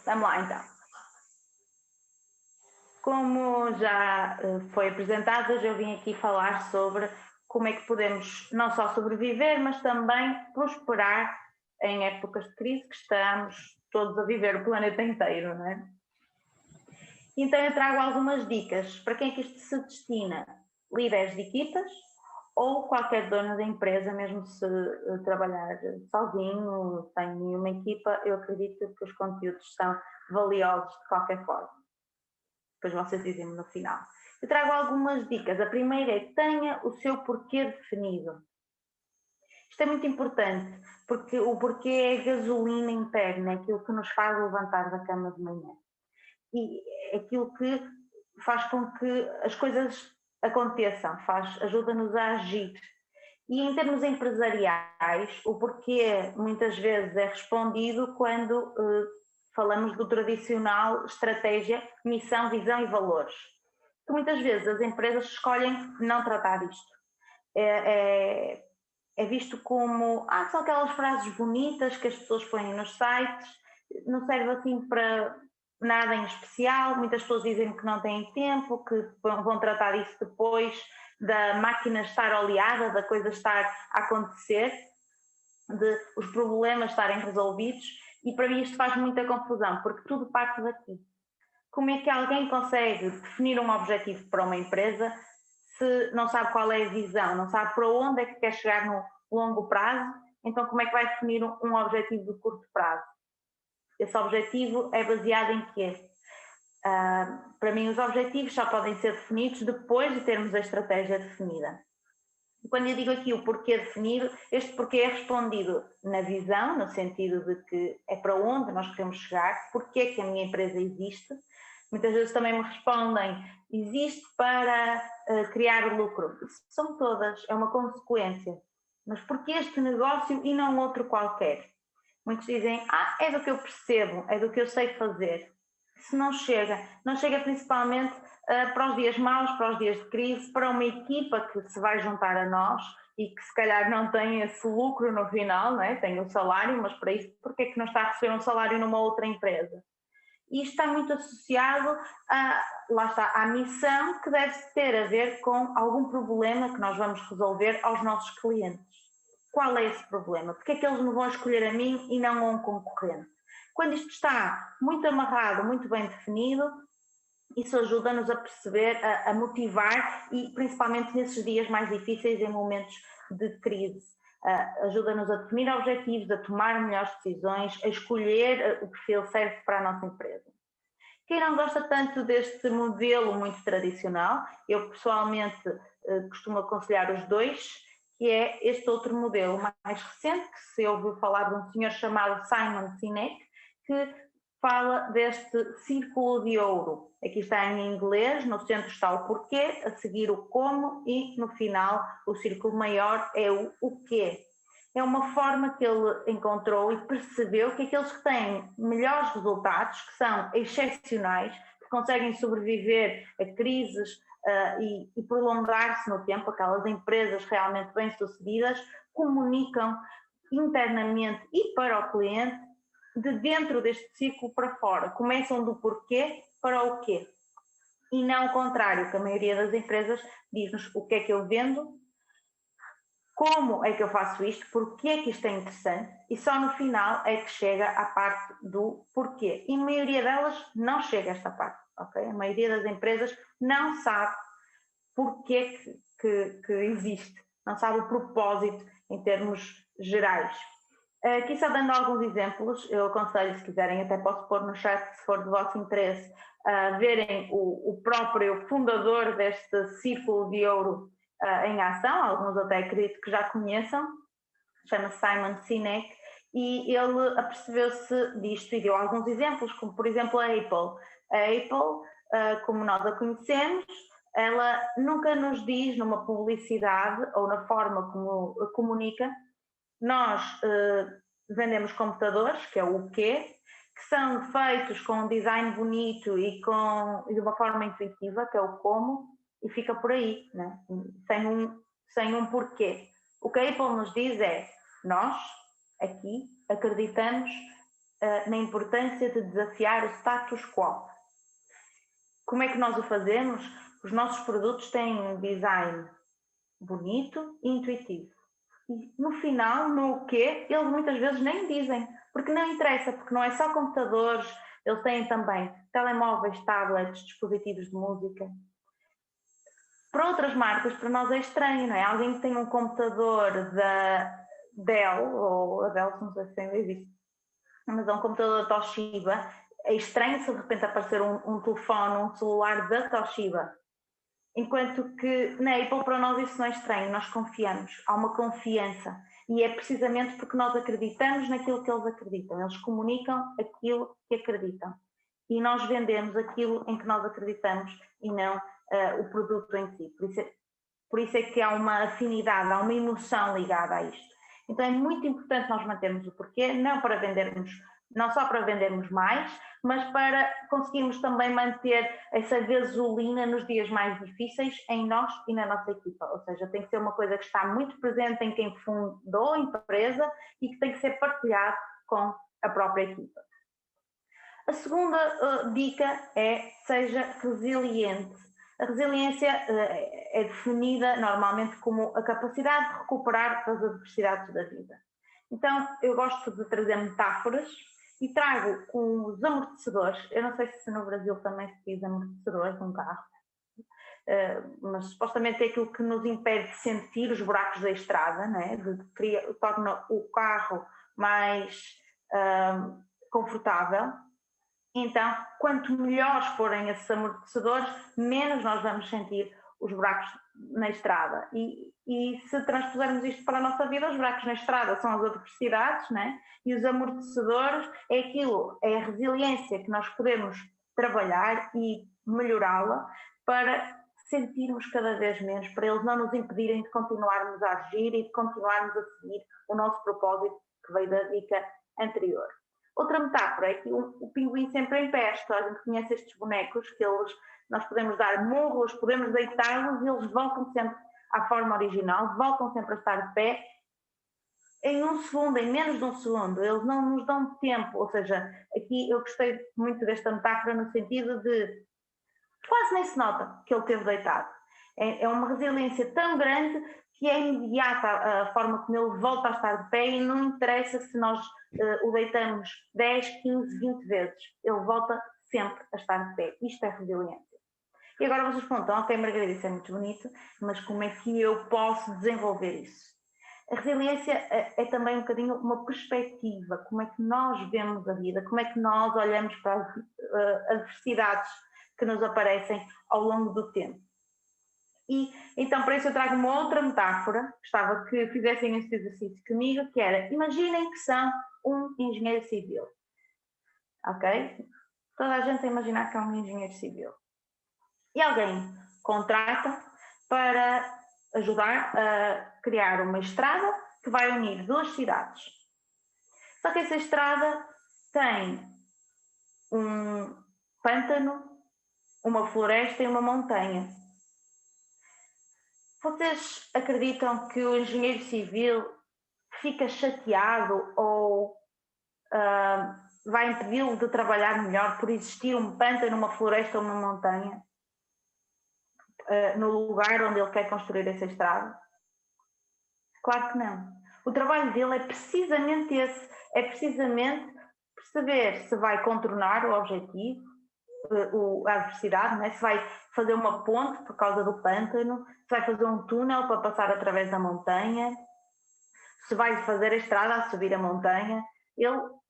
Vamos lá então. Como já foi apresentado, hoje eu vim aqui falar sobre como é que podemos não só sobreviver, mas também prosperar em épocas de crise que estamos todos a viver, o planeta inteiro, não é? Então eu trago algumas dicas para quem é que isto se destina: líderes de equipas ou qualquer dono de empresa, mesmo se trabalhar sozinho, sem nenhuma equipa. Eu acredito que os conteúdos são valiosos de qualquer forma. Depois vocês dizem-me no final. Eu trago algumas dicas. A primeira é: tenha o seu porquê definido. Isto é muito importante, porque o porquê é a gasolina interna, é aquilo que nos faz levantar da cama de manhã. E é aquilo que faz com que as coisas aconteçam, ajuda-nos a agir. E em termos empresariais, o porquê muitas vezes é respondido quando falamos do tradicional estratégia, missão, visão e valores. Que muitas vezes as empresas escolhem não tratar disto. É visto como, são aquelas frases bonitas que as pessoas põem nos sites, não serve assim para nada em especial. Muitas pessoas dizem que não têm tempo, que vão tratar isso depois da máquina estar oleada, da coisa estar a acontecer, de os problemas estarem resolvidos, e para mim isto faz muita confusão, porque tudo parte daqui. Como é que alguém consegue definir um objetivo para uma empresa se não sabe qual é a visão, não sabe para onde é que quer chegar no longo prazo? Então como é que vai definir um objetivo de curto prazo? Esse objetivo é baseado em quê? Para mim os objetivos só podem ser definidos depois de termos a estratégia definida. Quando eu digo aqui o porquê definido, este porquê é respondido na visão, no sentido de que é para onde nós queremos chegar, porque é que a minha empresa existe. Muitas vezes também me respondem: existe para criar lucro. Isso são todas, é uma consequência. Mas porquê este negócio e não outro qualquer? Muitos dizem: é do que eu percebo, é do que eu sei fazer. Isso não chega principalmente para os dias maus, para os dias de crise, para uma equipa que se vai juntar a nós e que se calhar não tem esse lucro no final, não é? Tem o salário, mas para isso, porque é que não está a receber um salário numa outra empresa? E isto está muito associado lá está, à missão, que deve ter a ver com algum problema que nós vamos resolver aos nossos clientes. Qual é esse problema? Porque é que eles me vão escolher a mim e não a um concorrente? Quando isto está muito amarrado, muito bem definido, isso ajuda-nos a perceber, a motivar, e principalmente nesses dias mais difíceis, em momentos de crise. Ajuda-nos a definir objetivos, a tomar melhores decisões, a escolher o perfil certo para a nossa empresa. Quem não gosta tanto deste modelo muito tradicional, eu pessoalmente costumo aconselhar os dois, que é este outro modelo mais recente, que se ouviu falar de um senhor chamado Simon Sinek, que fala deste círculo de ouro. Aqui está em inglês: no centro está o porquê, a seguir o como, e no final o círculo maior é o quê. É uma forma que ele encontrou e percebeu que aqueles que têm melhores resultados, que são excepcionais, que conseguem sobreviver a crises e prolongar-se no tempo, aquelas empresas realmente bem-sucedidas, comunicam internamente e para o cliente de dentro deste ciclo para fora. Começam do porquê para o quê. E não o contrário, que a maioria das empresas diz-nos o que é que eu vendo, como é que eu faço isto, porque é que isto é interessante, e só no final é que chega a parte do porquê. E a maioria delas não chega a esta parte, ok? A maioria das empresas não sabe porque que existe, não sabe o propósito em termos gerais. Aqui só dando alguns exemplos, eu aconselho, se quiserem, até posso pôr no chat, se for do vosso interesse, verem o próprio fundador deste círculo de ouro em ação. Alguns até acredito que já conheçam, chama-se Simon Sinek, e ele apercebeu-se disto e deu alguns exemplos, como por exemplo a Apple. A Apple, como nós a conhecemos, ela nunca nos diz numa publicidade ou na forma como comunica: nós vendemos computadores, que é o quê, que são feitos com um design bonito e de uma forma intuitiva, que é o como, e fica por aí, né? Sem um porquê. O que a Apple nos diz é: nós aqui acreditamos na importância de desafiar o status quo. Como é que nós o fazemos? Os nossos produtos têm um design bonito e intuitivo. E no final, no quê, eles muitas vezes nem dizem, porque não interessa, porque não é só computadores, eles têm também telemóveis, tablets, dispositivos de música. Para outras marcas, para nós é estranho, não é? Alguém que tem um computador da Dell, ou a Dell, não sei se ainda existe, mas é um computador da Toshiba, é estranho se de repente aparecer um telefone, um celular da Toshiba. Enquanto que na Apple, para nós isso não é estranho, nós confiamos, há uma confiança. E é precisamente porque nós acreditamos naquilo que eles acreditam. Eles comunicam aquilo que acreditam. E nós vendemos aquilo em que nós acreditamos e não o produto em si. Por isso é que há uma afinidade, há uma emoção ligada a isto. Então é muito importante nós mantermos o porquê, não só para vendermos mais, mas para conseguirmos também manter essa gasolina nos dias mais difíceis em nós e na nossa equipa. Ou seja, tem que ser uma coisa que está muito presente em quem fundou a empresa e que tem que ser partilhado com a própria equipa. A segunda dica é: seja resiliente. A resiliência é definida normalmente como a capacidade de recuperar das adversidades da vida. Então, eu gosto de trazer metáforas e trago com os amortecedores. Eu não sei se no Brasil também se diz amortecedores de um carro, mas supostamente é aquilo que nos impede de sentir os buracos da estrada, não é? Torna o carro mais confortável. Então, quanto melhores forem esses amortecedores, menos nós vamos sentir os buracos na estrada. E se transpusermos isto para a nossa vida, os buracos na estrada são as adversidades, né? E os amortecedores é a resiliência que nós podemos trabalhar e melhorá-la para sentirmos cada vez menos, para eles não nos impedirem de continuarmos a agir e de continuarmos a seguir o nosso propósito que veio da dica anterior. Outra metáfora é que o pinguim sempre em pé. A gente conhece estes bonecos que nós podemos dar murros, podemos deitá-los e eles voltam sempre à forma original, voltam sempre a estar de pé em um segundo, em menos de um segundo. Eles não nos dão tempo, ou seja, aqui eu gostei muito desta metáfora no sentido de quase nem se nota que ele esteve deitado. É uma resiliência tão grande que é imediata a forma como ele volta a estar de pé e não interessa se nós o deitamos 10, 15, 20 vezes. Ele volta sempre a estar de pé. Isto é resiliência. E agora vocês perguntam: ok, Margarida, isso é muito bonito, mas como é que eu posso desenvolver isso? A resiliência é também um bocadinho uma perspectiva, como é que nós vemos a vida, como é que nós olhamos para as adversidades que nos aparecem ao longo do tempo. E então para isso eu trago uma outra metáfora, gostava que fizessem este exercício comigo, que era: imaginem que são um engenheiro civil, ok? Toda a gente a imaginar que é um engenheiro civil. E alguém contrata para ajudar a criar uma estrada que vai unir duas cidades. Só que essa estrada tem um pântano, uma floresta e uma montanha. Vocês acreditam que o engenheiro civil fica chateado ou vai impedi-lo de trabalhar melhor por existir um pântano, uma floresta ou uma montanha no lugar onde ele quer construir essa estrada? Claro que não. O trabalho dele é precisamente esse, é precisamente perceber se vai contornar o objetivo, a adversidade, né? Se vai fazer uma ponte por causa do pântano, se vai fazer um túnel para passar através da montanha, se vai fazer a estrada a subir a montanha.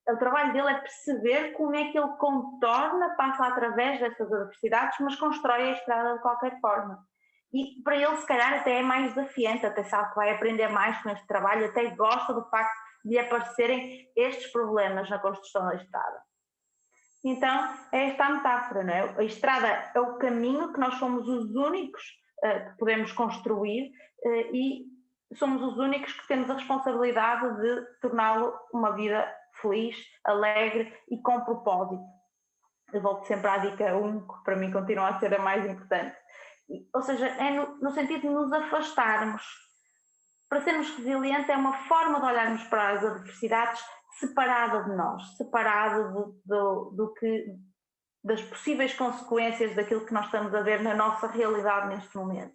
O trabalho dele é perceber como é que ele contorna, passa através dessas adversidades, mas constrói a estrada de qualquer forma. E para ele, se calhar, até é mais desafiante, até sabe que vai aprender mais com este trabalho, até gosta do facto de aparecerem estes problemas na construção da estrada. Então, é esta a metáfora, não é? A estrada é o caminho que nós somos os únicos que podemos construir e somos os únicos que temos a responsabilidade de torná-lo uma vida feliz, alegre e com propósito. Eu volto sempre à dica 1, que para mim continua a ser a mais importante. Ou seja, é no sentido de nos afastarmos. Para sermos resilientes é uma forma de olharmos para as adversidades separada de nós, separada das possíveis consequências daquilo que nós estamos a ver na nossa realidade neste momento.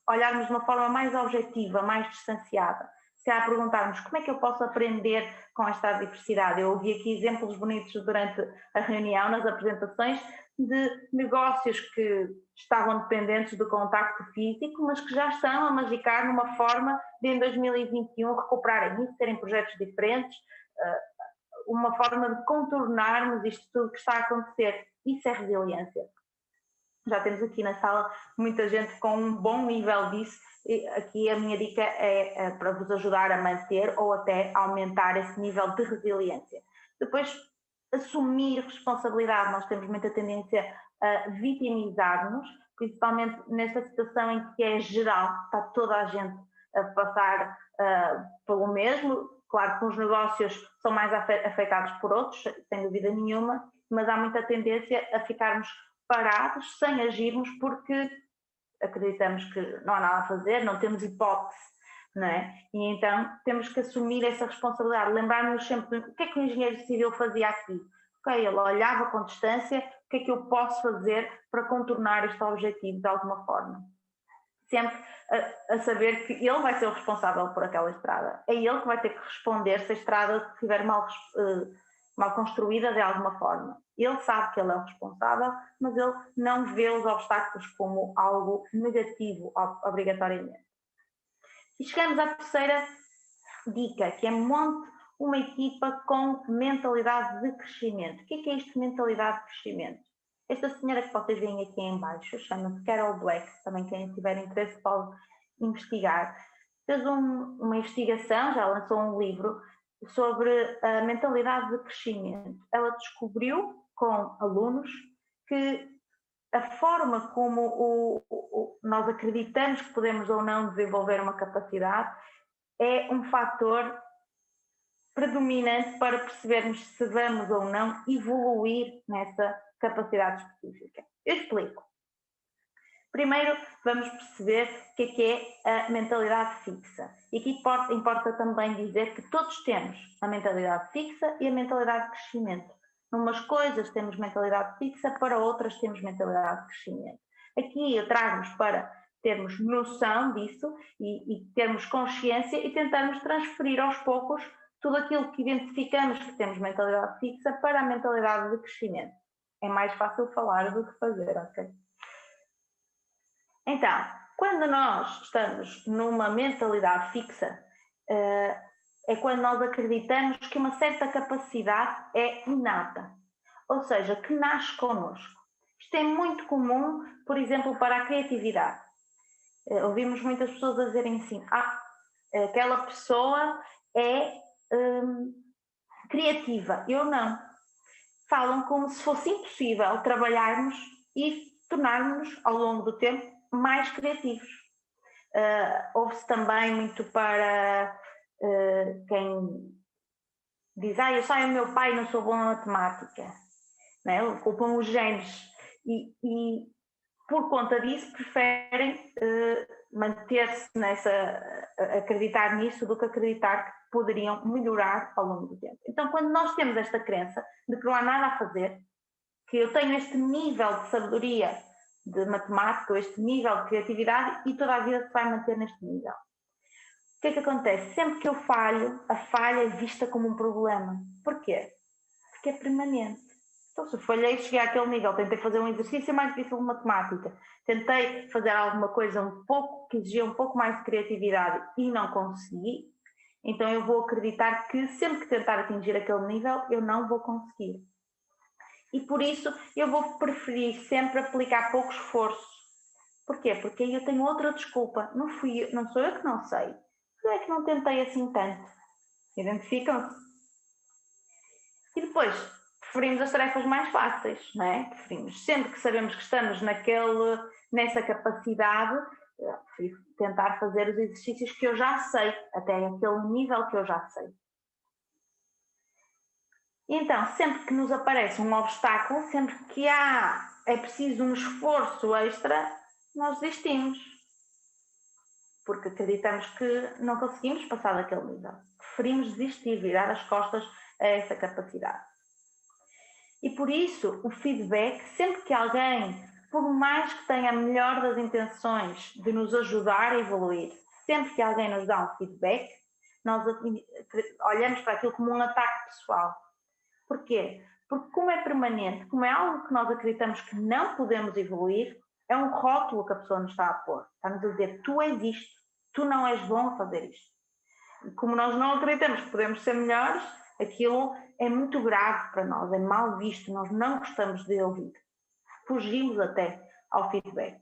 Olharmos de uma forma mais objetiva, mais distanciada. Se há a perguntarmos como é que eu posso aprender com esta diversidade. Eu ouvi aqui exemplos bonitos durante a reunião, nas apresentações, de negócios que estavam dependentes do contacto físico, mas que já estão a magicar numa forma de em 2021 recuperarem isso, terem projetos diferentes, uma forma de contornarmos isto tudo que está a acontecer. Isso é resiliência. Já temos aqui na sala muita gente com um bom nível disso. E aqui a minha dica é para vos ajudar a manter ou até aumentar esse nível de resiliência. Depois, assumir responsabilidade. Nós temos muita tendência a vitimizar-nos, principalmente nesta situação em que é geral, está toda a gente a passar pelo mesmo. Claro que uns negócios são mais afetados por outros, sem dúvida nenhuma, mas há muita tendência a ficarmos parados, sem agirmos, porque acreditamos que não há nada a fazer, não temos hipótese, não é? E então temos que assumir essa responsabilidade, lembrar-nos sempre o que é que o engenheiro civil fazia aqui. Ok, ele olhava com distância, o que é que eu posso fazer para contornar este objetivo de alguma forma. Sempre a saber que ele vai ser o responsável por aquela estrada. É ele que vai ter que responder se a estrada estiver mal construída de alguma forma. Ele sabe que ele é o responsável, mas ele não vê os obstáculos como algo negativo, obrigatoriamente. E chegamos à terceira dica, que é monte uma equipa com mentalidade de crescimento. O que é isto de mentalidade de crescimento? Esta senhora que vocês veem aqui em baixo, chama-se Carol Dweck, também quem tiver interesse pode investigar. Fez uma investigação, já lançou um livro, sobre a mentalidade de crescimento. Ela descobriu com alunos que a forma como nós acreditamos que podemos ou não desenvolver uma capacidade é um fator predominante para percebermos se vamos ou não evoluir nessa capacidade específica. Eu explico. Primeiro, vamos perceber o que é a mentalidade fixa. E aqui importa também dizer que todos temos a mentalidade fixa e a mentalidade de crescimento. Numas coisas temos mentalidade fixa, para outras temos mentalidade de crescimento. Aqui eu trago-vos para termos noção disso e termos consciência e tentarmos transferir aos poucos tudo aquilo que identificamos que temos mentalidade fixa para a mentalidade de crescimento. É mais fácil falar do que fazer, ok? Então, quando nós estamos numa mentalidade fixa, é quando nós acreditamos que uma certa capacidade é inata, ou seja, que nasce connosco. Isto é muito comum, por exemplo, para a criatividade. Ouvimos muitas pessoas a dizerem assim, aquela pessoa é criativa, eu não. Falam como se fosse impossível trabalharmos e tornarmos-nos, ao longo do tempo, mais criativos. Ouve-se também muito para quem diz, eu só o meu pai não sou bom em matemática, né? Culpam os genes e por conta disso preferem manter-se acreditar nisso do que acreditar que poderiam melhorar ao longo do tempo. Então, quando nós temos esta crença de que não há nada a fazer, que eu tenho este nível de sabedoria de matemática, este nível de criatividade e toda a vida se vai manter neste nível. O que é que acontece? Sempre que eu falho, a falha é vista como um problema. Porquê? Porque é permanente. Então, se falhei, cheguei àquele nível, tentei fazer um exercício mais difícil de matemática, tentei fazer alguma coisa que exigia um pouco mais de criatividade e não consegui, então eu vou acreditar que sempre que tentar atingir aquele nível, eu não vou conseguir. E por isso eu vou preferir sempre aplicar pouco esforço. Porquê? Porque aí eu tenho outra desculpa. Não sou eu que não sei. Eu é que não tentei assim tanto. Identificam-se? E depois, preferimos as tarefas mais fáceis, não é? Preferimos, sempre que sabemos que estamos nessa capacidade, prefiro tentar fazer os exercícios que eu já sei, até aquele nível que eu já sei. E então, sempre que nos aparece um obstáculo, sempre que é preciso um esforço extra, nós desistimos. Porque acreditamos que não conseguimos passar daquele nível. preferimos desistir, virar as costas a essa capacidade. E por isso, o feedback, sempre que alguém, por mais que tenha a melhor das intenções de nos ajudar a evoluir, sempre que alguém nos dá um feedback, nós olhamos para aquilo como um ataque pessoal. Porquê? Porque como é permanente, como é algo que nós acreditamos que não podemos evoluir, é um rótulo que a pessoa nos está a pôr. Está-nos a dizer, tu és isto, tu não és bom a fazer isto. E como nós não acreditamos que podemos ser melhores, aquilo é muito grave para nós, é mal visto, nós não gostamos de ouvir. Fugimos até ao feedback.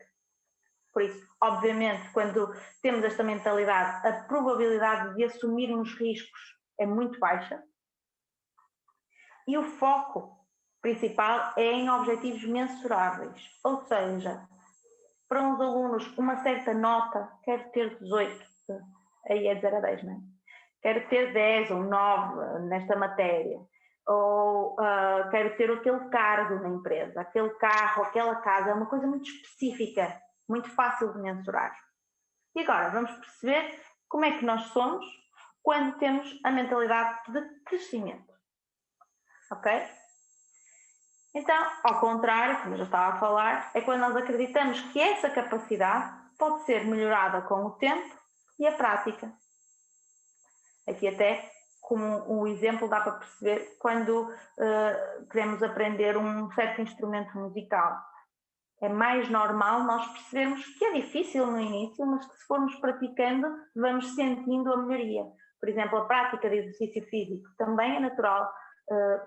Por isso, obviamente, quando temos esta mentalidade, a probabilidade de assumirmos riscos é muito baixa. E o foco principal é em objetivos mensuráveis, ou seja, para uns alunos uma certa nota, quero ter 18, aí é de 0 a 10, não é? Quero ter 10 ou 9 nesta matéria, ou quero ter aquele cargo na empresa, aquele carro, aquela casa, é uma coisa muito específica, muito fácil de mensurar. E agora vamos perceber como é que nós somos quando temos a mentalidade de crescimento. Ok? Então, ao contrário, como eu já estava a falar, é quando nós acreditamos que essa capacidade pode ser melhorada com o tempo e a prática. Aqui até, como um exemplo, dá para perceber quando queremos aprender um certo instrumento musical. É mais normal nós percebermos que é difícil no início, mas que se formos praticando, vamos sentindo a melhoria. Por exemplo, a prática de exercício físico também é natural.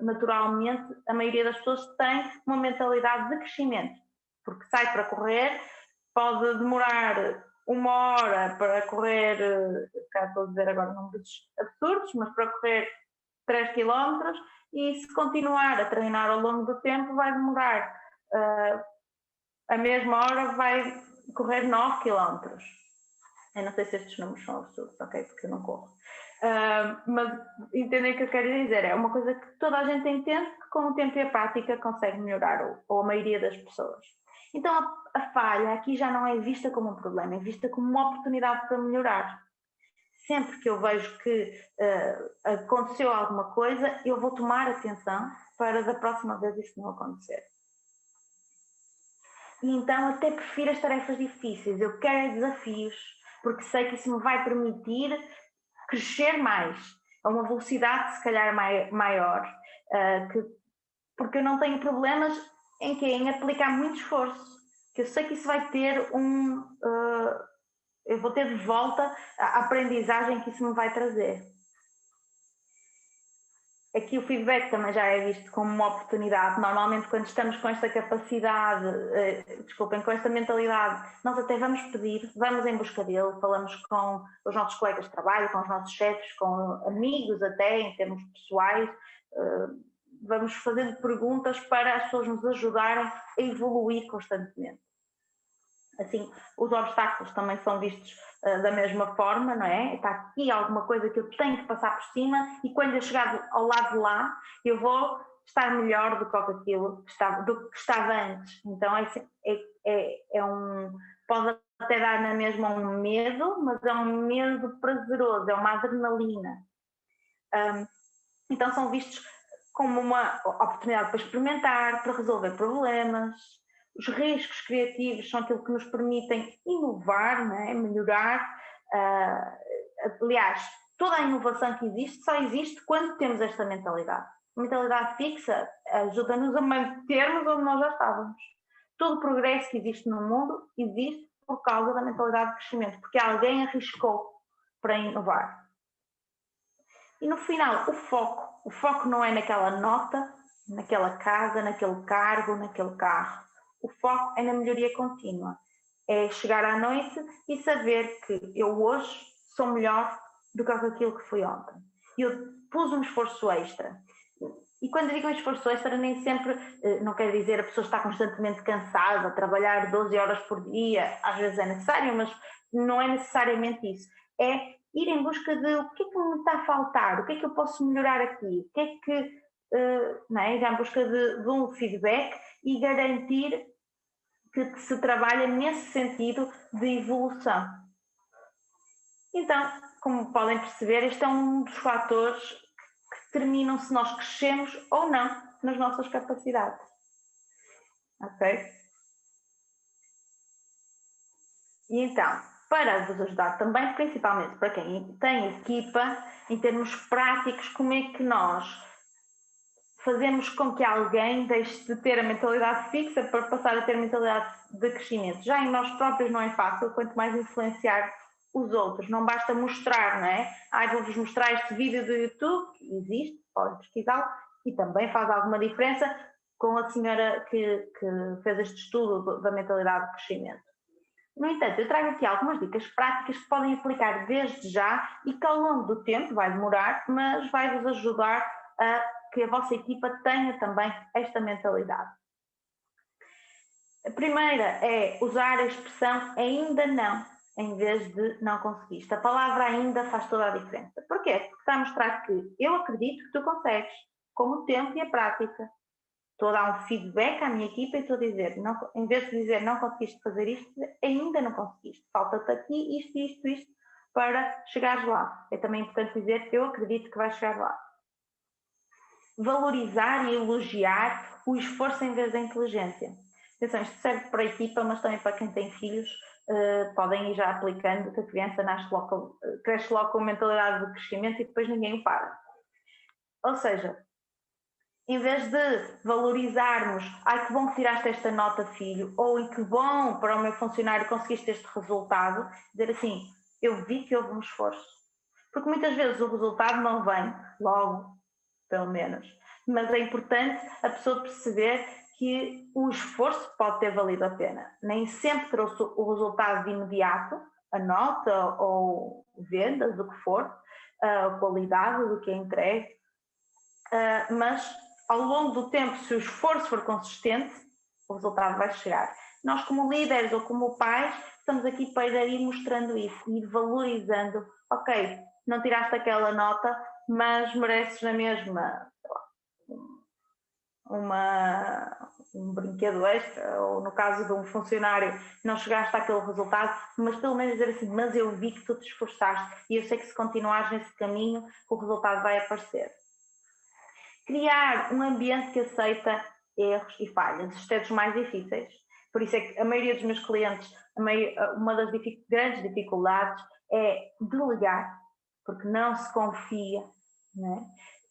Naturalmente, a maioria das pessoas tem uma mentalidade de crescimento, porque sai para correr, pode demorar 1 hora para correr, cá estou a dizer agora números absurdos, mas para correr 3 km, e se continuar a treinar ao longo do tempo vai demorar a mesma hora, vai correr 9 km. Eu não sei se estes números são absurdos, ok? Porque eu não corro. Mas entendem o que eu quero dizer, é uma coisa que toda a gente entende, que com o tempo e a prática consegue melhorar, ou a maioria das pessoas. Então a falha aqui já não é vista como um problema, é vista como uma oportunidade para melhorar. Sempre que eu vejo que aconteceu alguma coisa, eu vou tomar atenção para da próxima vez isso não acontecer. E então até prefiro as tarefas difíceis, eu quero desafios, porque sei que isso me vai permitir crescer mais, a uma velocidade se calhar maior, porque eu não tenho problemas em aplicar muito esforço, que eu sei que isso vai ter eu vou ter de volta a aprendizagem que isso me vai trazer. Aqui o feedback também já é visto como uma oportunidade. Normalmente quando estamos com esta capacidade, com esta mentalidade, nós até vamos pedir, vamos em busca dele, falamos com os nossos colegas de trabalho, com os nossos chefes, com amigos até, em termos pessoais, vamos fazendo perguntas para as pessoas nos ajudarem a evoluir constantemente. Assim, os obstáculos também são vistos da mesma forma, não é? Está aqui alguma coisa que eu tenho que passar por cima e quando eu chegar ao lado de lá, eu vou estar melhor do que aquilo do que estava antes. Então pode até dar na mesma um medo, mas é um medo prazeroso, é uma adrenalina. Então são vistos como uma oportunidade para experimentar, para resolver problemas. Os riscos criativos são aquilo que nos permitem inovar, não é? Melhorar. Aliás, toda a inovação que existe só existe quando temos esta mentalidade. A mentalidade fixa ajuda-nos a mantermos onde nós já estávamos. Todo o progresso que existe no mundo existe por causa da mentalidade de crescimento, porque alguém arriscou para inovar. E no final, o foco não é naquela nota, naquela casa, naquele cargo, naquele carro. O foco é na melhoria contínua. É chegar à noite e saber que eu hoje sou melhor do que aquilo que fui ontem. Eu pus um esforço extra. E quando digo um esforço extra, nem sempre, não quer dizer a pessoa está constantemente cansada, trabalhar 12 horas por dia, às vezes é necessário, mas não é necessariamente isso. É ir em busca de o que é que me está a faltar, o que é que eu posso melhorar aqui, o que é que, não é? Ir em busca de um feedback e garantir que se trabalha nesse sentido de evolução. Então, como podem perceber, este é um dos fatores que determinam se nós crescemos ou não nas nossas capacidades. Ok? E então, para vos ajudar também, principalmente para quem tem equipa, em termos práticos, como é que nós fazemos com que alguém deixe de ter a mentalidade fixa para passar a ter a mentalidade de crescimento? Já em nós próprios não é fácil, quanto mais influenciar os outros. Não basta mostrar, não é? Vou-vos mostrar este vídeo do YouTube, que existe, podem pesquisá-lo, e também faz alguma diferença com a senhora que fez este estudo da mentalidade de crescimento. No entanto, eu trago aqui algumas dicas práticas que podem aplicar desde já e que ao longo do tempo, vai demorar, mas vai-vos ajudar a que a vossa equipa tenha também esta mentalidade. A primeira é usar a expressão ainda não, em vez de não conseguiste. A palavra ainda faz toda a diferença. Porquê? Porque está a mostrar que eu acredito que tu consegues, com o tempo e a prática. Estou a dar um feedback à minha equipa e estou a dizer, não, em vez de dizer não conseguiste fazer isto, ainda não conseguiste. Falta-te aqui isto para chegares lá. É também importante dizer eu acredito que vais chegar lá. Valorizar e elogiar o esforço em vez da inteligência. Atenção, isto serve para a equipa, mas também para quem tem filhos, podem ir já aplicando, que a criança cresce logo com a mentalidade de crescimento e depois ninguém o para. Ou seja, em vez de valorizarmos, ai que bom que tiraste esta nota, filho, ou em que bom para o meu funcionário conseguiste este resultado, dizer assim, eu vi que houve um esforço. Porque muitas vezes o resultado não vem logo, pelo menos. Mas é importante a pessoa perceber que o esforço pode ter valido a pena. Nem sempre trouxe o resultado de imediato, a nota ou vendas, o que for, a qualidade do que é entregue, mas ao longo do tempo, se o esforço for consistente, o resultado vai chegar. Nós, como líderes ou como pais, estamos aqui para ir mostrando isso, ir valorizando. Ok, não tiraste aquela nota, mas mereces na mesma um brinquedo extra, ou no caso de um funcionário, não chegaste àquele resultado, mas pelo menos dizer assim, mas eu vi que tu te esforçaste e eu sei que se continuares nesse caminho, o resultado vai aparecer. Criar um ambiente que aceita erros e falhas, isto é dos mais difíceis. Por isso é que a maioria dos meus clientes, uma das grandes dificuldades é delegar, porque não se confia, não é?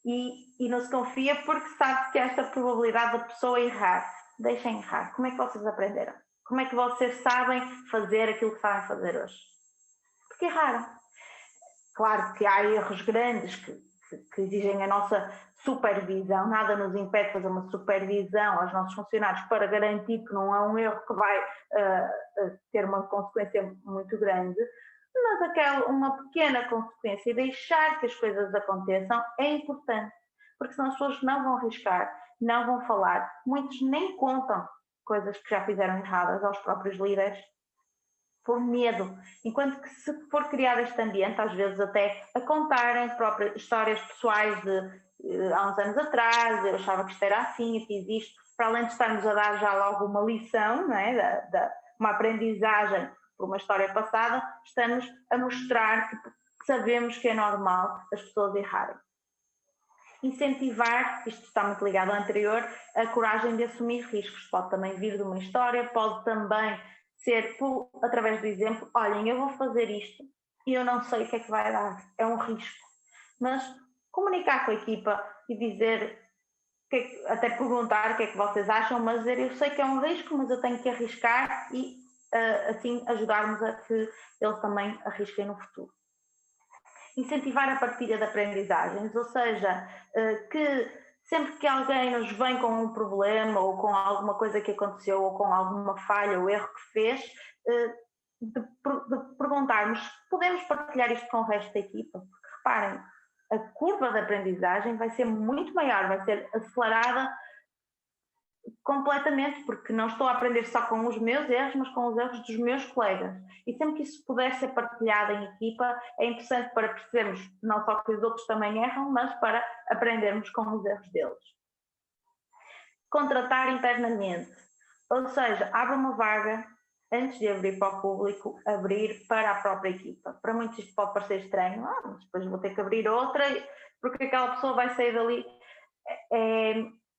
E não se confia porque sabe que esta probabilidade da pessoa errar. Deixem errar. Como é que vocês aprenderam? Como é que vocês sabem fazer aquilo que sabem fazer hoje? Porque erraram. Claro que há erros grandes que exigem a nossa supervisão, nada nos impede de fazer uma supervisão aos nossos funcionários para garantir que não é um erro que vai ter uma consequência muito grande, mas uma pequena consequência e deixar que as coisas aconteçam é importante, porque senão as pessoas não vão arriscar, não vão falar, muitos nem contam coisas que já fizeram erradas aos próprios líderes, por medo, enquanto que se for criado este ambiente, às vezes até a contarem próprias histórias pessoais de há uns anos atrás, eu achava que isto era assim, eu fiz isto, para além de estarmos a dar já logo uma lição, não é? Uma aprendizagem por uma história passada, estamos a mostrar que sabemos que é normal as pessoas errarem. Incentivar, isto está muito ligado ao anterior, a coragem de assumir riscos, pode também vir de uma história, pode também ser através do exemplo, olhem, eu vou fazer isto e eu não sei o que é que vai dar, é um risco. Mas comunicar com a equipa e dizer, até perguntar o que é que vocês acham, mas dizer, eu sei que é um risco, mas eu tenho que arriscar e assim ajudarmos a que eles também arrisquem no futuro. Incentivar a partilha de aprendizagens, ou seja, que sempre que alguém nos vem com um problema ou com alguma coisa que aconteceu ou com alguma falha ou erro que fez, de perguntarmos, podemos partilhar isto com o resto da equipa? Porque reparem, a curva de aprendizagem vai ser muito maior, vai ser acelerada completamente, porque não estou a aprender só com os meus erros, mas com os erros dos meus colegas. E sempre que isso puder ser partilhado em equipa, é interessante para percebermos não só que os outros também erram, mas para aprendermos com os erros deles. Contratar internamente, ou seja, abre uma vaga antes de abrir para o público, abrir para a própria equipa. Para muitos isto pode parecer estranho, mas depois vou ter que abrir outra, porque aquela pessoa vai sair dali.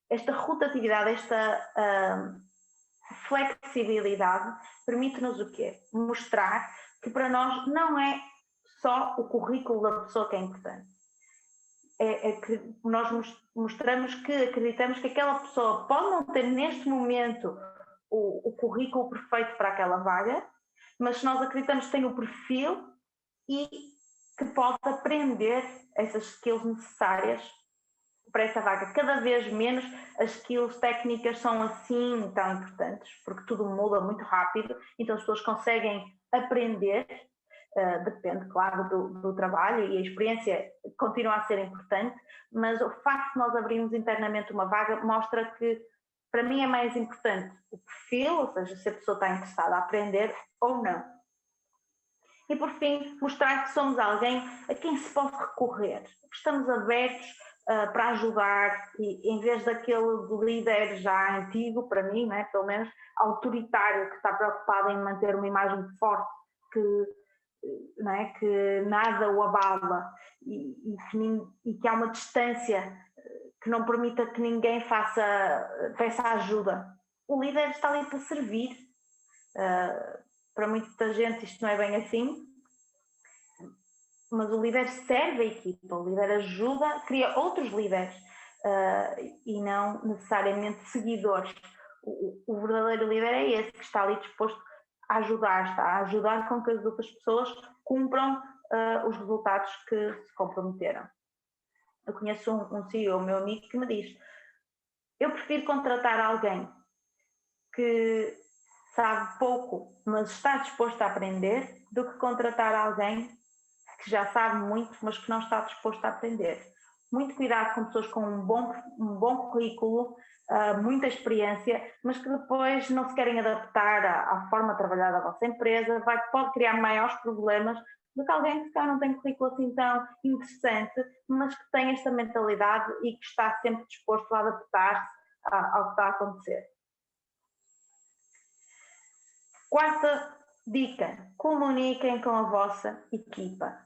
Esta rotatividade, esta flexibilidade permite-nos o quê? Mostrar que para nós não é só o currículo da pessoa que é importante. É que nós mostramos que acreditamos que aquela pessoa pode não ter neste momento o currículo perfeito para aquela vaga, mas se nós acreditamos que tem o perfil e que pode aprender essas skills necessárias para essa vaga. Cada vez menos as skills técnicas são assim tão importantes, porque tudo muda muito rápido, então as pessoas conseguem aprender, depende, claro, do trabalho, e a experiência continua a ser importante, mas o facto de nós abrirmos internamente uma vaga mostra que, para mim, é mais importante o perfil, ou seja, se a pessoa está interessada a aprender ou não. E, por fim, mostrar que somos alguém a quem se pode recorrer, que estamos abertos para ajudar, e em vez daquele líder já antigo, para mim, né, pelo menos autoritário, que está preocupado em manter uma imagem forte, que nada o abala e que há uma distância que não permita que ninguém peça ajuda. O líder está ali para servir. Para muita gente isto não é bem assim, mas o líder serve a equipa, o líder ajuda, cria outros líderes e não necessariamente seguidores. O verdadeiro líder é esse, que está ali disposto a ajudar, está a ajudar com que as outras pessoas cumpram os resultados que se comprometeram. Eu conheço um CEO, meu amigo, que me diz: eu prefiro contratar alguém que sabe pouco, mas está disposto a aprender, do que contratar alguém que já sabe muito, mas que não está disposto a aprender. Muito cuidado com pessoas com um bom currículo, muita experiência, mas que depois não se querem adaptar à forma de trabalhar da vossa empresa, pode criar maiores problemas do que alguém que não tem currículo assim tão interessante, mas que tem esta mentalidade e que está sempre disposto a adaptar-se ao que está a acontecer. Quarta dica: comuniquem com a vossa equipa,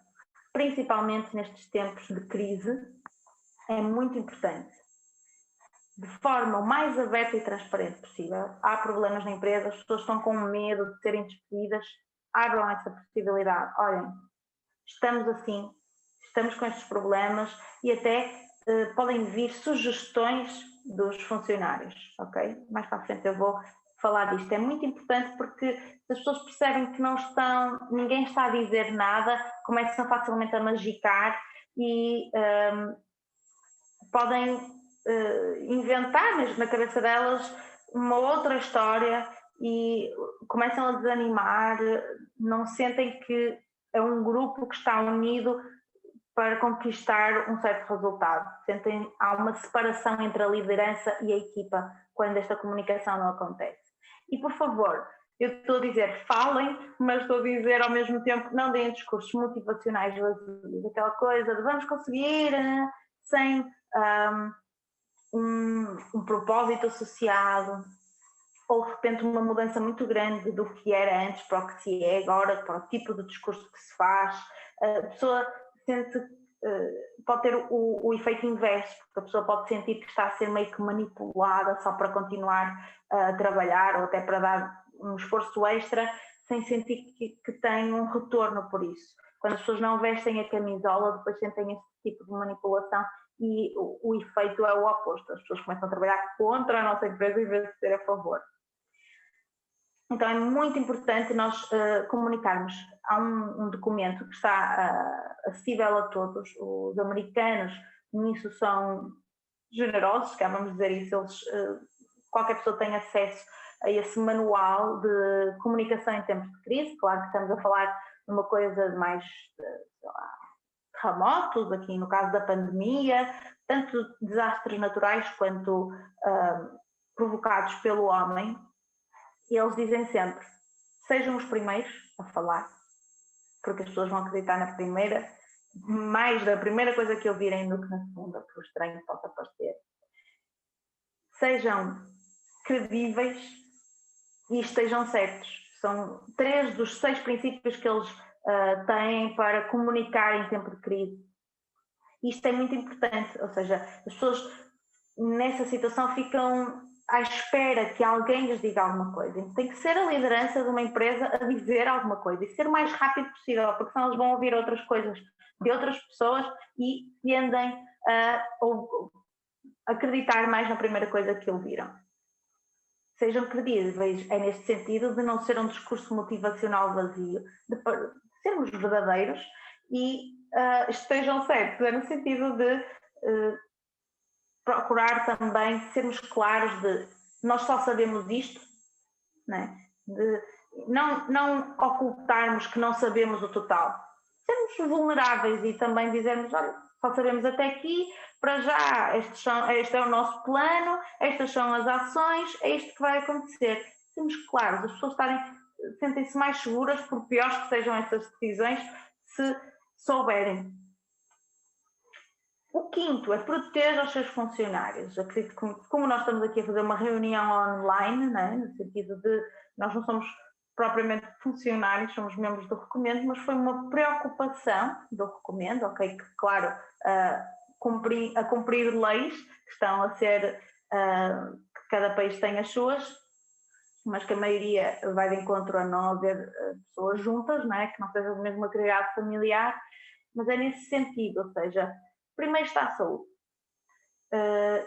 principalmente nestes tempos de crise, é muito importante. De forma o mais aberta e transparente possível. Há problemas na empresa, as pessoas estão com medo de serem despedidas, abram essa possibilidade. Olhem, estamos assim, estamos com estes problemas e até podem vir sugestões dos funcionários, ok? Mais para a frente eu vou falar disto. É muito importante porque se as pessoas percebem que ninguém está a dizer nada, começam facilmente a magicar e podem inventar mesmo na cabeça delas uma outra história e começam a desanimar, não sentem que é um grupo que está unido para conquistar um certo resultado. Há uma separação entre a liderança e a equipa quando esta comunicação não acontece. E, por favor, eu estou a dizer falem, mas estou a dizer ao mesmo tempo não deem discursos motivacionais vazios, aquela coisa de vamos conseguir sem um propósito associado, ou de repente uma mudança muito grande do que era antes para o que se é agora, para o tipo de discurso que se faz. A pessoa pode ter o efeito inverso, porque a pessoa pode sentir que está a ser meio que manipulada só para continuar a trabalhar ou até para dar um esforço extra sem sentir que tem um retorno por isso. Quando as pessoas não vestem a camisola, depois sentem esse tipo de manipulação e o efeito é o oposto. As pessoas começam a trabalhar contra a nossa empresa em vez de ser a favor. Então é muito importante nós comunicarmos. Há um documento que está acessível a todos. Os americanos nisso são generosos, vamos dizer isso, qualquer pessoa tem acesso a esse manual de comunicação em tempos de crise. Claro que estamos a falar de uma coisa mais, sei lá, terremotos, aqui no caso da pandemia, tanto desastres naturais quanto provocados pelo homem. E eles dizem sempre: sejam os primeiros a falar, porque as pessoas vão acreditar na primeira, mais da primeira coisa que ouvirem do que na segunda, que o estranho possa parecer. Sejam credíveis e estejam certos. são 3 dos 6 princípios que eles têm para comunicar em tempo de crise. Isto é muito importante, ou seja, as pessoas nessa situação ficam à espera que alguém lhes diga alguma coisa. Tem que ser a liderança de uma empresa a dizer alguma coisa e ser o mais rápido possível, porque senão eles vão ouvir outras coisas de outras pessoas e tendem a acreditar mais na primeira coisa que ouviram. Sejam credíveis, é neste sentido de não ser um discurso motivacional vazio, de sermos verdadeiros e estejam certos, é no sentido de procurar também sermos claros de nós só sabemos isto, né? De não ocultarmos que não sabemos o total, sermos vulneráveis e também dizermos, olha, só sabemos até aqui, para já, este é o nosso plano, estas são as ações, é isto que vai acontecer. Sermos claros, as pessoas sentem-se mais seguras, por piores que sejam estas decisões, se souberem. O quinto é proteger os seus funcionários. Eu acredito que, como nós estamos aqui a fazer uma reunião online, né, no sentido de nós não somos propriamente funcionários, somos membros do Recomendo, mas foi uma preocupação do Recomendo, ok, que claro, a cumprir leis que estão a ser, que cada país tem as suas, mas que a maioria vai de encontro a não haver pessoas juntas, né, que não seja do mesmo agregado familiar, mas é nesse sentido, ou seja, primeiro está a saúde.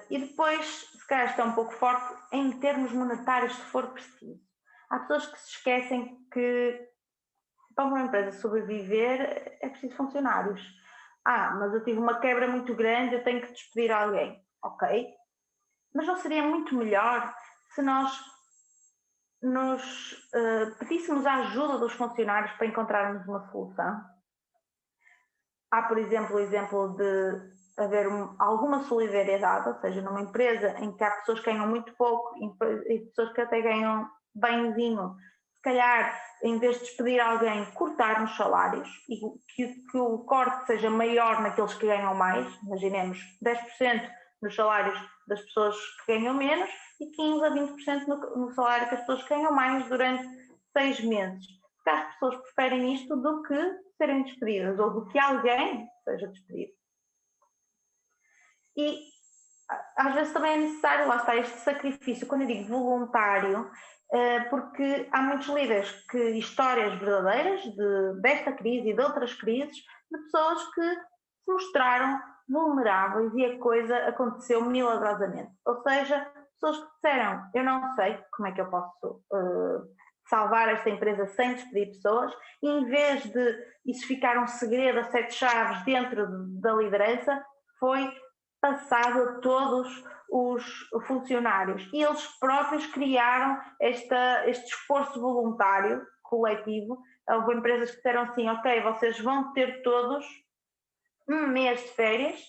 E depois, se calhar está um pouco forte, em termos monetários, se for preciso. Há pessoas que se esquecem que para uma empresa sobreviver é preciso funcionários. Mas eu tive uma quebra muito grande, eu tenho que despedir alguém. Ok. Mas não seria muito melhor se nós nos pedíssemos a ajuda dos funcionários para encontrarmos uma solução? Há, por exemplo, o exemplo de haver alguma solidariedade, ou seja, numa empresa em que há pessoas que ganham muito pouco e pessoas que até ganham benzinho, se calhar, em vez de despedir alguém, cortar nos salários e que o corte seja maior naqueles que ganham mais, imaginemos 10% nos salários das pessoas que ganham menos e 15% a 20% no salário das pessoas que ganham mais durante 6 meses. Porque as pessoas preferem isto do que serem despedidas ou do que alguém seja despedido. E às vezes também é necessário, lá está, este sacrifício, quando eu digo voluntário, porque há muitos líderes que histórias verdadeiras desta crise e de outras crises, de pessoas que se mostraram vulneráveis e a coisa aconteceu milagrosamente. Ou seja, pessoas que disseram, eu não sei como é que eu posso salvar esta empresa sem despedir pessoas, e em vez de isso ficar um segredo a 7 chaves dentro da liderança, foi passado a todos os funcionários. E eles próprios criaram este esforço voluntário, coletivo. Houve empresas que disseram assim, ok, vocês vão ter todos um mês de férias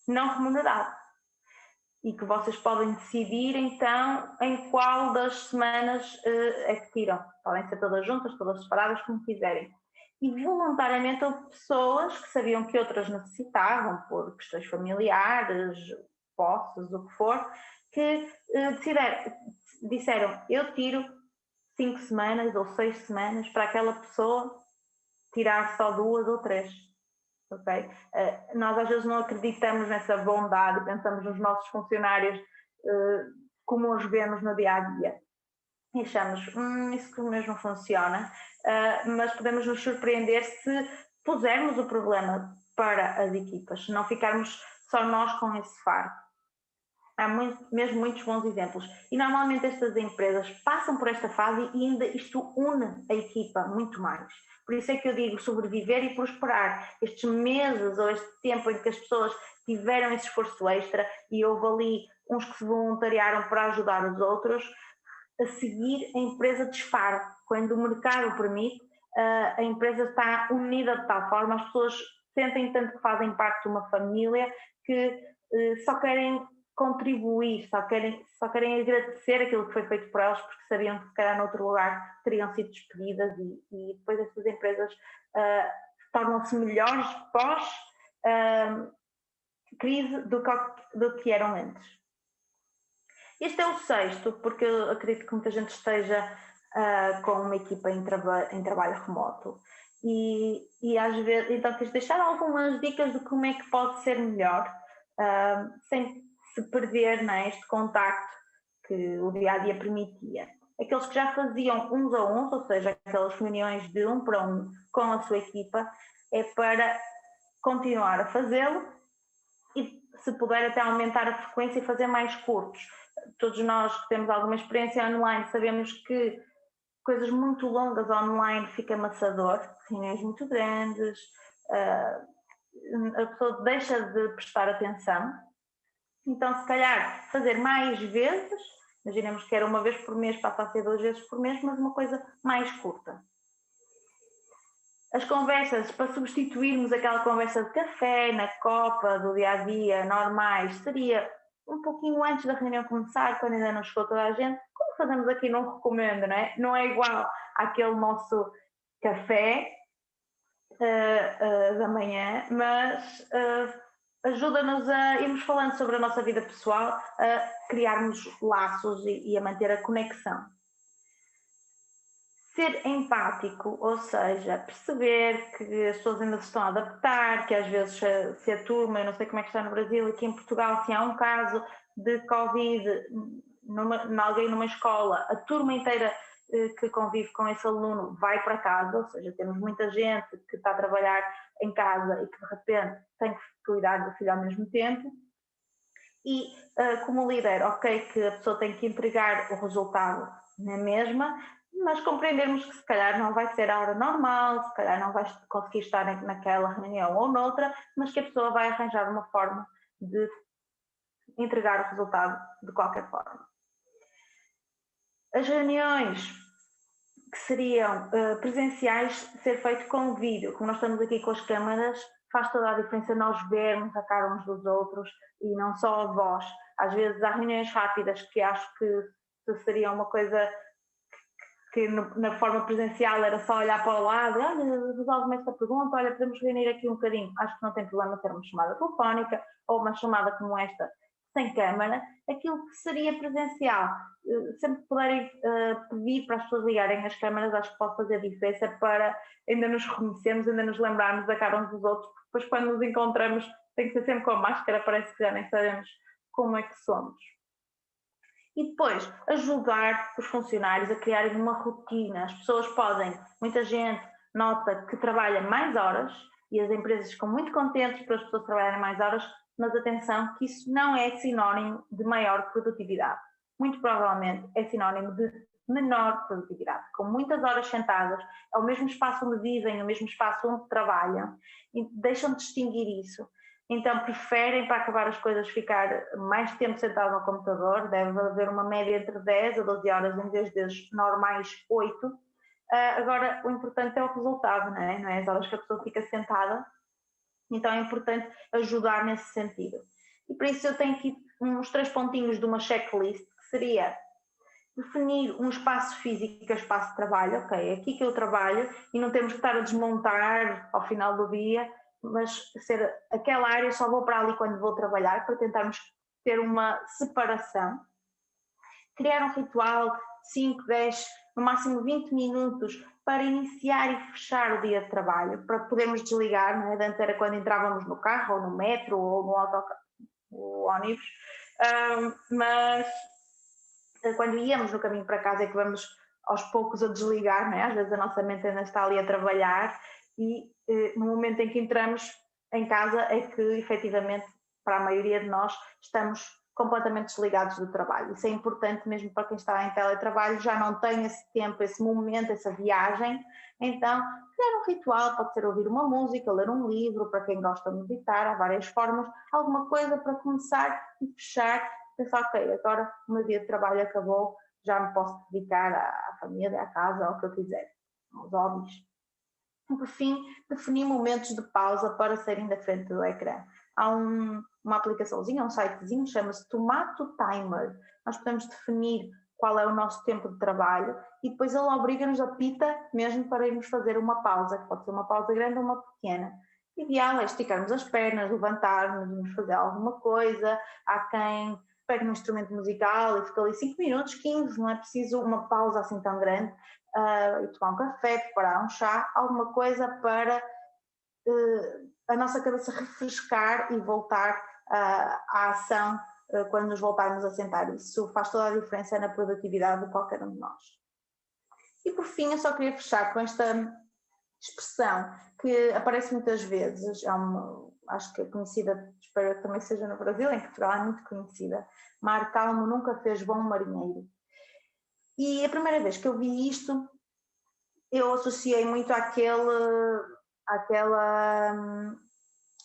não remunerado. E que vocês podem decidir, então, em qual das semanas é que tiram. Podem ser todas juntas, todas separadas, como quiserem. E voluntariamente houve pessoas que sabiam que outras necessitavam, por questões familiares, posses, o que for, que disseram, eu tiro 5 semanas ou 6 semanas para aquela pessoa tirar só 2 ou 3. Okay? Nós às vezes não acreditamos nessa bondade, pensamos nos nossos funcionários como os vemos no dia-a-dia. E achamos, isso mesmo funciona, mas podemos nos surpreender se pusermos o problema para as equipas, se não ficarmos só nós com esse fardo. Há mesmo muitos bons exemplos. E normalmente estas empresas passam por esta fase e ainda isto une a equipa muito mais. Por isso é que eu digo sobreviver e prosperar. Estes meses ou este tempo em que as pessoas tiveram esse esforço extra e houve ali uns que se voluntariaram para ajudar os outros, a seguir a empresa dispara. Quando o mercado permite, a empresa está unida de tal forma, as pessoas sentem tanto que fazem parte de uma família que só querem contribuir, só querem agradecer aquilo que foi feito por elas, porque sabiam que se calhar noutro lugar teriam sido despedidas e depois essas empresas tornam-se melhores pós-crise do que eram antes. Este é o sexto, porque eu acredito que muita gente esteja com uma equipa em trabalho remoto. E às vezes, então quis deixar algumas dicas de como é que pode ser melhor, sem se perder, não é, este contacto que o dia-a-dia permitia. Aqueles que já faziam uns a uns, ou seja, aquelas reuniões de um para um com a sua equipa, é para continuar a fazê-lo e, se puder, até aumentar a frequência e fazer mais curtos. Todos nós que temos alguma experiência online sabemos que coisas muito longas online fica amassador, reuniões muito grandes, a pessoa deixa de prestar atenção. Então, se calhar, fazer mais vezes, imaginemos que era uma vez por mês, passa a ser 2 vezes por mês, mas uma coisa mais curta. As conversas, para substituirmos aquela conversa de café, na copa, do dia-a-dia, normais, seria um pouquinho antes da reunião começar, quando ainda não chegou toda a gente, como fazemos aqui, não recomendo, não é? Não é igual àquele nosso café da manhã, mas ajuda-nos a irmos falando sobre a nossa vida pessoal, a criarmos laços e a manter a conexão. Ser empático, ou seja, perceber que as pessoas ainda se estão a adaptar, que às vezes se a turma, eu não sei como é que está no Brasil, aqui em Portugal, se há um caso de Covid alguém numa escola, a turma inteira que convive com esse aluno vai para casa, ou seja, temos muita gente que está a trabalhar em casa e que de repente tem que cuidar do filho ao mesmo tempo. E como líder, ok, que a pessoa tem que entregar o resultado na mesma, mas compreendermos que se calhar não vai ser a hora normal, se calhar não vai conseguir estar naquela reunião ou noutra, mas que a pessoa vai arranjar uma forma de entregar o resultado de qualquer forma. As reuniões que seriam presenciais, ser feito com vídeo, como nós estamos aqui com as câmaras, faz toda a diferença nós vermos a cara uns dos outros e não só a voz. Às vezes há reuniões rápidas que acho que seria uma coisa que na forma presencial era só olhar para o lado, olha, resolve-me esta pergunta, olha, podemos reunir aqui um bocadinho. Acho que não tem problema ter uma chamada telefónica ou uma chamada como esta sem câmara. Aquilo que seria presencial, sempre que puderem pedir para as pessoas ligarem as câmaras, acho que pode fazer diferença para ainda nos reconhecermos, ainda nos lembrarmos da cara uns dos outros, porque depois quando nos encontramos tem que ser sempre com a máscara, parece que já nem sabemos como é que somos. E depois, ajudar os funcionários a criarem uma rotina. As pessoas podem, muita gente nota que trabalha mais horas e as empresas ficam muito contentes para as pessoas trabalharem mais horas, mas atenção que isso não é sinónimo de maior produtividade. Muito provavelmente é sinónimo de menor produtividade. Com muitas horas sentadas, é o mesmo espaço onde vivem, é o mesmo espaço onde trabalham, e deixam de distinguir isso. Então preferem, para acabar as coisas, ficar mais tempo sentado no computador, deve haver uma média entre 10 a 12 horas em vez das normais 8. Agora o importante é o resultado, não é as horas que a pessoa fica sentada, então é importante ajudar nesse sentido. E para isso eu tenho aqui uns 3 pontinhos de uma checklist, que seria definir um espaço físico que é o espaço de trabalho, ok, é aqui que eu trabalho e não temos que estar a desmontar ao final do dia, mas ser aquela área, só vou para ali quando vou trabalhar, para tentarmos ter uma separação. Criar um ritual, 5, 10, no máximo 20 minutos, para iniciar e fechar o dia de trabalho, para podermos desligar, não é? Antes era quando entrávamos no carro, ou no metro, ou no ônibus, mas quando íamos no caminho para casa é que vamos aos poucos a desligar, não é? Às vezes a nossa mente ainda está ali a trabalhar e no momento em que entramos em casa é que efetivamente para a maioria de nós estamos completamente desligados do trabalho. Isso é importante mesmo para quem está em teletrabalho, já não tem esse tempo, esse momento, essa viagem. Então, criar um ritual, pode ser ouvir uma música, ler um livro, para quem gosta de meditar, há várias formas, alguma coisa para começar e fechar, pensar, ok, agora o meu dia de trabalho acabou, já me posso dedicar à família, à casa, ao que eu quiser, aos hobbies. Por fim, definir momentos de pausa para saírem da frente do ecrã. Há uma aplicaçãozinha, um sitezinho, chama-se Tomato Timer. Nós podemos definir qual é o nosso tempo de trabalho e depois ele obriga-nos a pita mesmo para irmos fazer uma pausa, que pode ser uma pausa grande ou uma pequena. O ideal é esticarmos as pernas, levantarmos, irmos fazer alguma coisa. Há quem pego no instrumento musical e fico ali 5 minutos, 15, não é preciso uma pausa assim tão grande, e tomar um café, preparar um chá, alguma coisa para a nossa cabeça refrescar e voltar à ação quando nos voltarmos a sentar. Isso faz toda a diferença na produtividade de qualquer um de nós. E por fim, eu só queria fechar com esta expressão que aparece muitas vezes, acho que é conhecida, espero que também seja no Brasil, em Portugal é muito conhecida, mar calmo nunca fez bom marinheiro. E a primeira vez que eu vi isto, eu associei muito àquela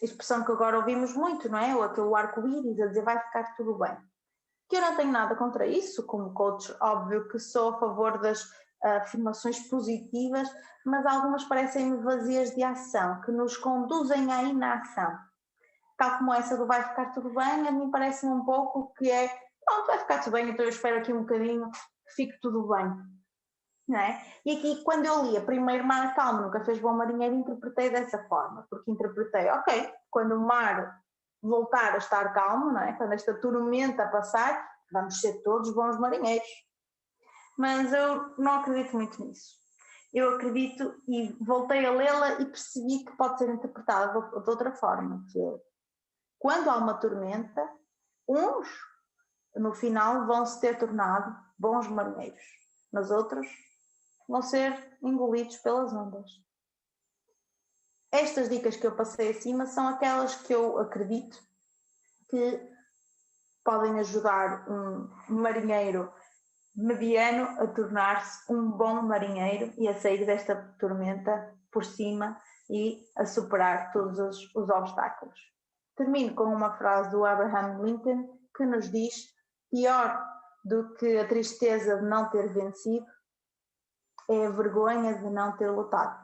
expressão que agora ouvimos muito, não é? Ou aquele arco-íris a dizer vai ficar tudo bem. Que eu não tenho nada contra isso, como coach, óbvio que sou a favor das afirmações positivas, mas algumas parecem-me vazias de ação, que nos conduzem à inação. Tal como essa do vai ficar tudo bem, a mim parece-me um pouco que é, pronto, vai ficar tudo bem, então eu espero aqui um bocadinho que fique tudo bem. Não é? E aqui, quando eu li a primeiro Mar Calmo Nunca Fez Bom Marinheiro, interpretei dessa forma, porque interpretei, ok, quando o mar voltar a estar calmo, não é? Quando esta tormenta passar, vamos ser todos bons marinheiros. Mas eu não acredito muito nisso. Eu acredito e voltei a lê-la e percebi que pode ser interpretada de outra forma, que é, quando há uma tormenta, uns no final vão se ter tornado bons marinheiros, mas outros vão ser engolidos pelas ondas. Estas dicas que eu passei acima são aquelas que eu acredito que podem ajudar um marinheiro mediano a tornar-se um bom marinheiro e a sair desta tormenta por cima e a superar todos os obstáculos. Termino com uma frase do Abraham Lincoln que nos diz: pior do que a tristeza de não ter vencido é a vergonha de não ter lutado.